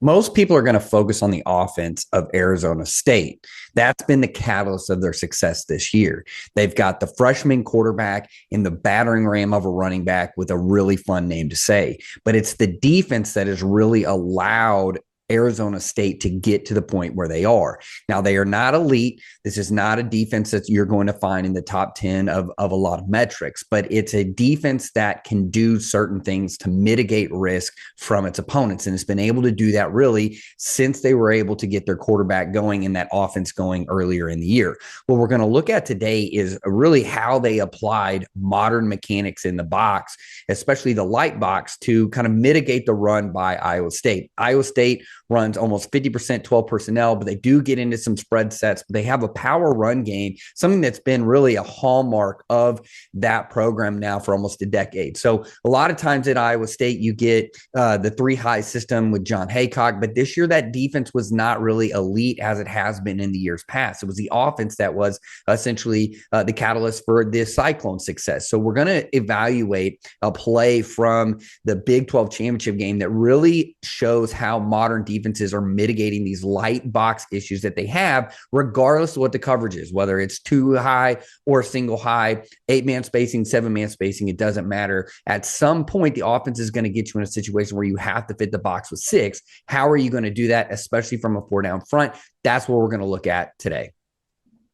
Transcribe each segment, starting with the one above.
Most people are going to focus on the offense of Arizona State. That's been the catalyst of their success this year. They've got the freshman quarterback in the battering ram of a running back with a really fun name to say. But it's the defense that has really allowed Arizona State to get to the point where they are. Now, they are not elite. This is not a defense that you're going to find in the top 10 of a lot of metrics, but it's a defense that can do certain things to mitigate risk from its opponents. And it's been able to do that really since they were able to get their quarterback going and that offense going earlier in the year. What we're going to look at today is really how they applied modern mechanics in the box, especially the light box, to kind of mitigate the run by Iowa State. Iowa State runs almost 50% 12 personnel, but they do get into some spread sets. But they have a power run game, something that's been really a hallmark of that program now for almost a decade. So a lot of times at Iowa State, you get the three high system with John Haycock, but this year that defense was not really elite as it has been in the years past. It was the offense that was essentially the catalyst for the Cyclone success. So we're going to evaluate a play from the Big 12 championship game that really shows how modern defenses are mitigating these light box issues that they have, regardless of what the coverage is, whether it's two high or single high, 8-man spacing, 7-man spacing, it doesn't matter. At some point, the offense is going to get you in a situation where you have to fit the box with 6. How are you going to do that, especially from a 4-down front? That's what we're going to look at today.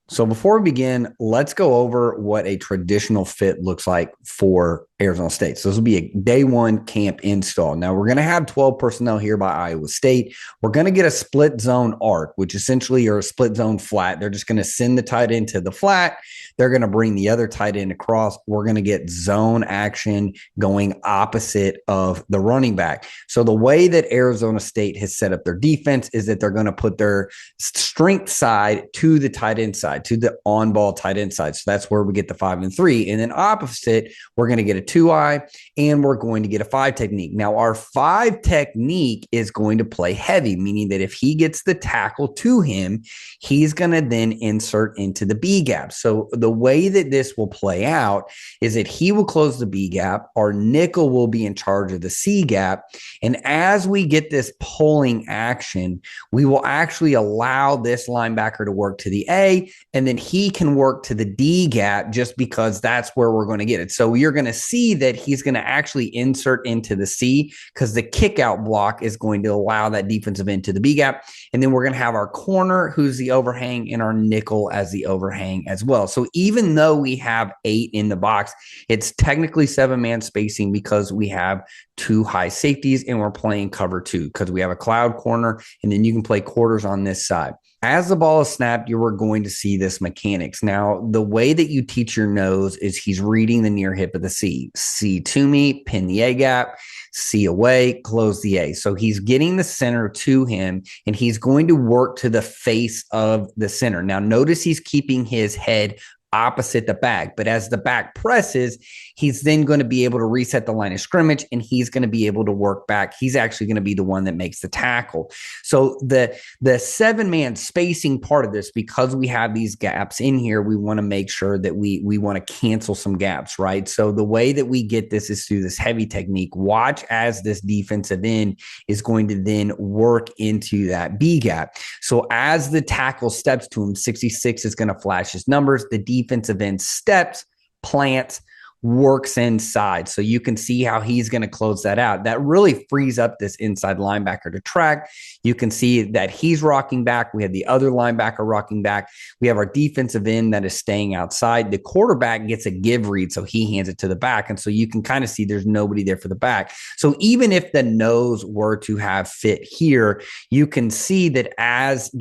So before we begin, let's go over what a traditional fit looks like for Arizona State. So this will be a day one camp install. Now we're going to have 12 personnel here by Iowa State. We're going to get a split zone arc, which essentially are a split zone flat. They're just going to send the tight end to the flat. They're going to bring the other tight end across. We're going to get zone action going opposite of the running back. So the way that Arizona State has set up their defense is that they're going to put their strength side to the tight end side, to the on-ball tight end side. So that's where we get the 5 and 3. And then opposite, we're going to get a 2-eye and we're going to get a 5 technique. Now, our 5 technique is going to play heavy, meaning that if he gets the tackle to him, he's going to then insert into the B gap. So the way that this will play out is that he will close the B gap. Our nickel will be in charge of the C gap. And as we get this pulling action, we will actually allow this linebacker to work to the A, and then he can work to the D gap just because that's where we're going to get it. So you're going to see that he's going to actually insert into the C because the kick out block is going to allow that defensive end to the B gap. And then we're going to have our corner, who's the overhang, and our nickel as the overhang as well. So even though we have 8 in the box, it's technically 7-man spacing because we have 2 high safeties and we're playing cover 2 because we have a cloud corner, and then you can play quarters on this side. As the ball is snapped, you are going to see this mechanics. Now, the way that you teach your nose is he's reading the near hip of the C. C to me, pin the A gap, C away, close the A. So he's getting the center to him, and he's going to work to the face of the center. Now, notice he's keeping his head opposite the back. But as the back presses, he's then going to be able to reset the line of scrimmage, and he's going to be able to work back. He's actually going to be the one that makes the tackle. So the 7-man spacing part of this, because we have these gaps in here, we want to make sure that we want to cancel some gaps, right? So the way that we get this is through this heavy technique. Watch as this defensive end is going to then work into that B gap. So as the tackle steps to him, 66 is going to flash his numbers. The defensive end steps, plants, works inside. So you can see how he's going to close that out. That really frees up this inside linebacker to track. You can see that he's rocking back. We have the other linebacker rocking back. We have our defensive end that is staying outside. The quarterback gets a give read, so he hands it to the back. And so you can kind of see there's nobody there for the back. So even if the nose were to have fit here, you can see that as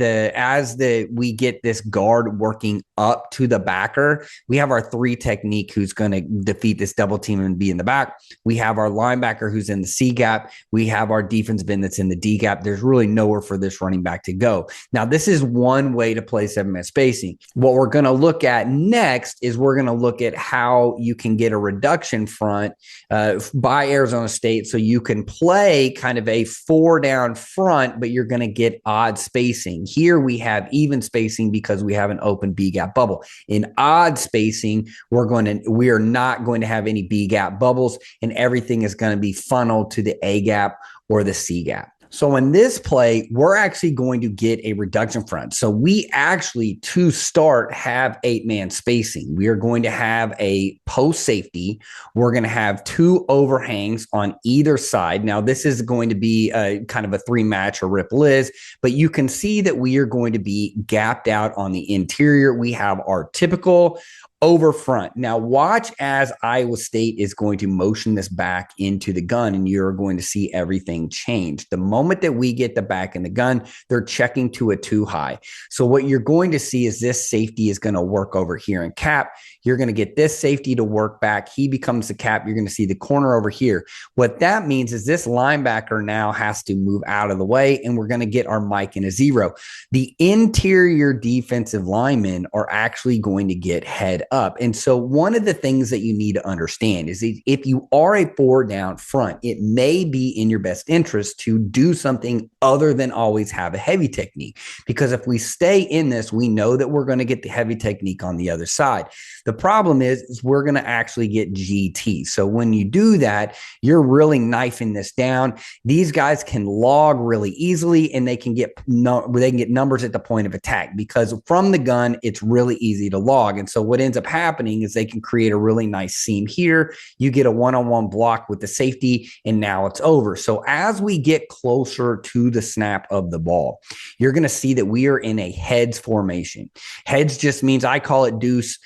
we get this guard working up to the backer, we have our 3 technique who's going to defeat this double team and be in the back. We have our linebacker who's in the C gap. We have our defensive end that's in the D gap. There's really nowhere for this running back to go. Now, this is one way to play 7-man spacing. What we're going to look at next is we're going to look at how you can get a reduction front by Arizona State, so you can play kind of a 4-down front, but you're going to get odd spacing. Here we have even spacing because we have an open B gap bubble. In odd spacing, we are not going to have any B gap bubbles, and everything is going to be funneled to the A gap or the C gap. So in this play, we're actually going to get a reduction front. So we actually, to start, have 8-man spacing. We are going to have a post safety. We're going to have 2 overhangs on either side. Now, this is going to be kind of a 3-match or rip Liz, but you can see that we are going to be gapped out on the interior. We have our typical over front. Now watch as Iowa State is going to motion this back into the gun, and you're going to see everything change. The moment that we get the back in the gun, they're checking to a 2 high. So what you're going to see is this safety is going to work over here in cap. You're going to get this safety to work back. He becomes the cap. You're going to see the corner over here. What that means is this linebacker now has to move out of the way, and we're going to get our Mike in a 0. The interior defensive linemen are actually going to get head up. And so one of the things that you need to understand is if you are a 4 down front, it may be in your best interest to do something other than always have a heavy technique. Because if we stay in this, we know that we're going to get the heavy technique on the other side. The problem is we're going to actually get GT. So when you do that, you're really knifing this down. These guys can log really easily, and they can get numbers at the point of attack, because from the gun, it's really easy to log. And so what ends up happening is they can create a really nice seam here. You get a one-on-one block with the safety, and now it's over. So as we get closer to the snap of the ball, you're going to see that we are in a heads formation. Heads just means, I call it Duece.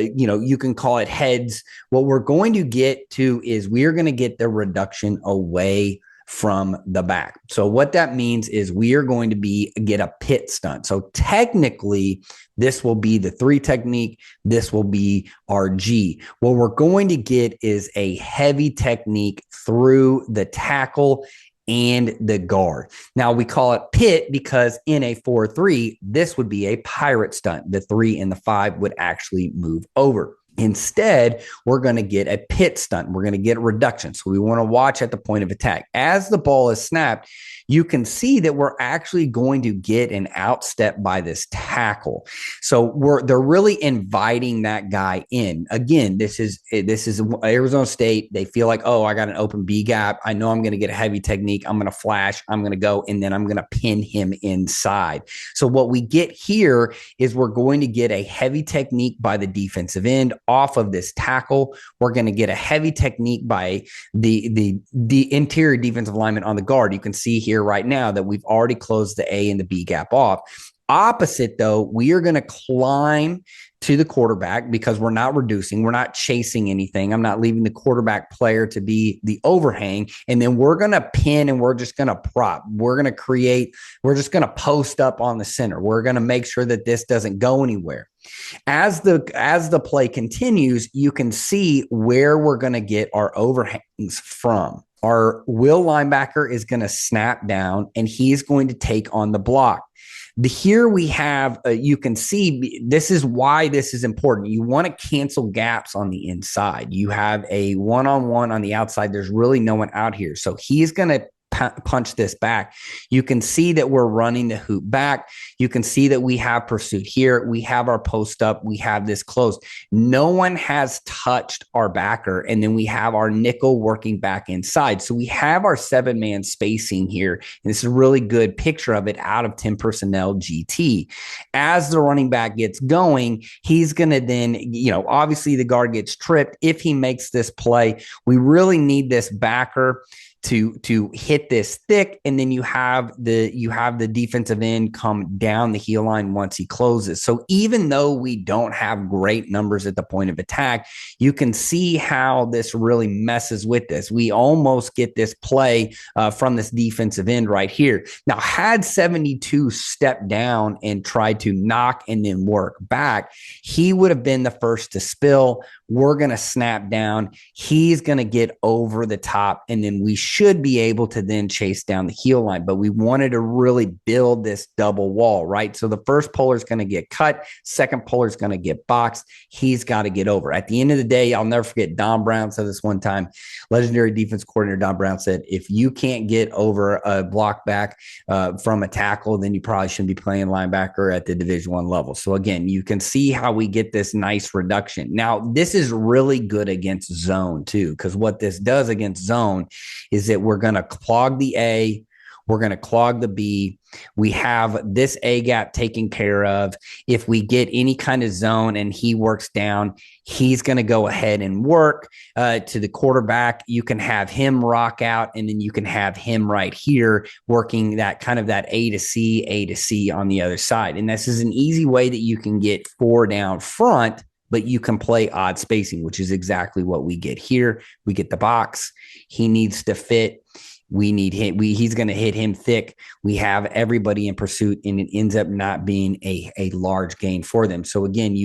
You can call it heads. What we're going to get to is we are going to get the reduction away from the back. So what that means is we are going to get a pit stunt. So technically, this will be the 3 technique. This will be our G. What we're going to get is a heavy technique through the tackle and the guard. Now we call it pit because in a 4-3, this would be a pirate stunt. The 3 and the 5 would actually move over. Instead, we're going to get a pit stunt. We're going to get a reduction. So we want to watch at the point of attack. As the ball is snapped, you can see that we're actually going to get an outstep by this tackle. So they're really inviting that guy in. Again, this is Arizona State. They feel like, oh, I got an open B gap. I know I'm going to get a heavy technique. I'm going to flash. I'm going to go, and then I'm going to pin him inside. So what we get here is we're going to get a heavy technique by the defensive end off of this tackle. We're going to get a heavy technique by the interior defensive lineman on the guard. You can see here right now that we've already closed the A and the B gap off. Opposite, though, we are going to climb to the quarterback because we're not reducing. We're not chasing anything. I'm not leaving the quarterback player to be the overhang. And then we're going to pin, and we're just going to prop. We're just going to post up on the center. We're going to make sure that this doesn't go anywhere. As the play continues, you can see where we're going to get our overhangs from. Our will linebacker is going to snap down, and he's going to take on the block. Here we have, you can see, this is why this is important. You want to cancel gaps on the inside. You have a one-on-one on the outside. There's really no one out here. So he's going to punch this back. You can see that we're running the hoop back. You can see that we have pursuit here. We have our post up. We have this closed. No one has touched our backer. And then we have our nickel working back inside. So we have our 7-man spacing here. And this is a really good picture of it out of 10 personnel GT. As the running back gets going, he's going to then, obviously the guard gets tripped. If he makes this play, we really need this backer to hit this thick, and then you have the defensive end come down the heel line once he closes. So even though we don't have great numbers at the point of attack, you can see how this really messes with this. We almost get this play from this defensive end right here. Now, had 72 stepped down and tried to knock and then work back, he would have been the first to spill. We're going to snap down. He's going to get over the top, and then we should be able to then chase down the heel line. But we wanted to really build this double wall, right? So the first puller is going to get cut. Second puller is going to get boxed. He's got to get over. At the end of the day, I'll never forget Don Brown said this one time. Legendary defense coordinator Don Brown said, if you can't get over a block back from a tackle, then you probably shouldn't be playing linebacker at the Division I level. So again, you can see how we get this nice reduction. Now, this is really good against zone too, because what this does against zone is that we're going to clog the A, We're going to clog the B. We have this A gap taken care of. If we get any kind of zone and he works down, he's going to go ahead and work to the quarterback. You can have him rock out, and then you can have him right here working that kind of that A to C on the other side. And this is an easy way that you can get 4 down front, but you can play odd spacing, which is exactly what we get here. We get the box. He needs to fit. We need him. He's going to hit him thick. We have everybody in pursuit, and it ends up not being a large gain for them. So again,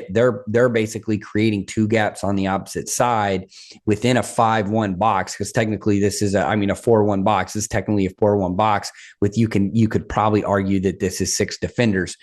they're basically creating 2 gaps on the opposite side within a 5-1 box, because technically this is a 4-1 box. This is technically a 4-1 box with you could probably argue that this is 6 defenders.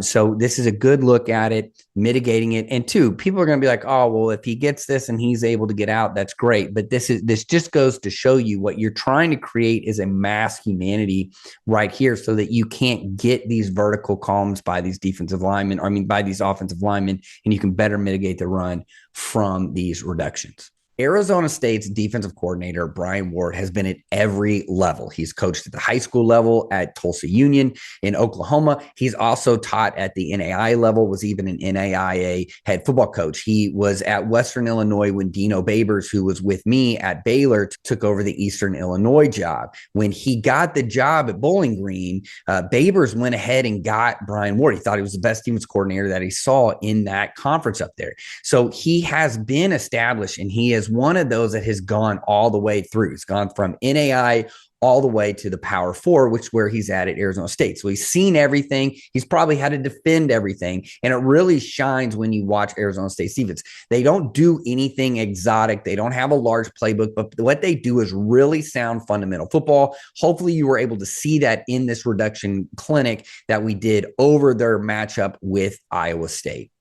So this is a good look at it, mitigating it. And 2, people are going to be like, oh, well, if he gets this and he's able to get out, that's great. But this just goes to show you what you're trying to create is a mass humanity right here, so that you can't get these vertical columns by these by these offensive linemen, and you can better mitigate the run from these reductions. Arizona State's defensive coordinator, Brian Ward, has been at every level. He's coached at the high school level at Tulsa Union in Oklahoma. He's also taught at the NAIA level, was even an NAIA head football coach. He was at Western Illinois when Dino Babers, who was with me at Baylor, took over the Eastern Illinois job. When he got the job at Bowling Green, Babers went ahead and got Brian Ward. He thought he was the best defense coordinator that he saw in that conference up there. So he has been established, and he is one of those that has gone all the way through. He's gone from NAI all the way to the Power 4, which is where he's at Arizona State. So he's seen everything. He's probably had to defend everything. And it really shines when you watch Arizona State's defense. They don't do anything exotic. They don't have a large playbook, but what they do is really sound fundamental football. Hopefully you were able to see that in this reduction clinic that we did over their matchup with Iowa State.